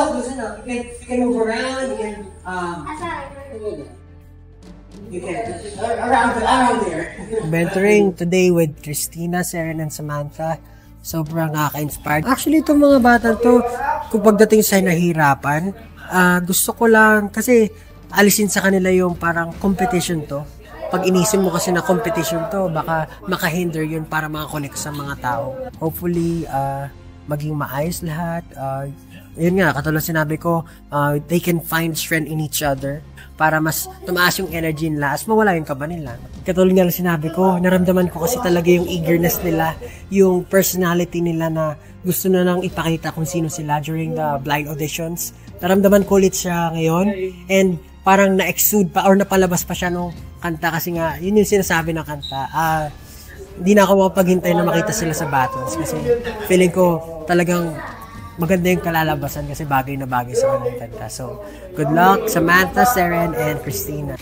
loosen up. You can move around, you can around there. Mentoring today with Christina, Seren, and Samantha. Sobrang nakaka-inspired. Actually, itong mga bata to, kung pagdating sa nahihirapan, gusto ko lang, kasi alisin sa kanila yung parang competition to. Pag inisin mo kasi na competition to, baka makahinder yun para makakonect sa mga tao. Hopefully, maging maayos lahat. Yun nga, katulad sinabi ko, they can find strength in each other para mas tumaas yung energy nila as mawala yung kaba nila. Katulad nga sinabi ko, naramdaman ko kasi talaga yung eagerness nila, yung personality nila na gusto na lang ipakita kung sino sila during the blind auditions. Naramdaman ko ulit siya ngayon and parang na-exude pa or napalabas pa siya nung kanta kasi nga, yun yung sinasabi ng kanta. Hindi na ako makapaghintay na makita sila sa battles kasi feeling ko talagang maganda yung kalalabasan kasi bagay na bagay sa kanilang kanta. So, good luck, Samantha, Seren, and Christina.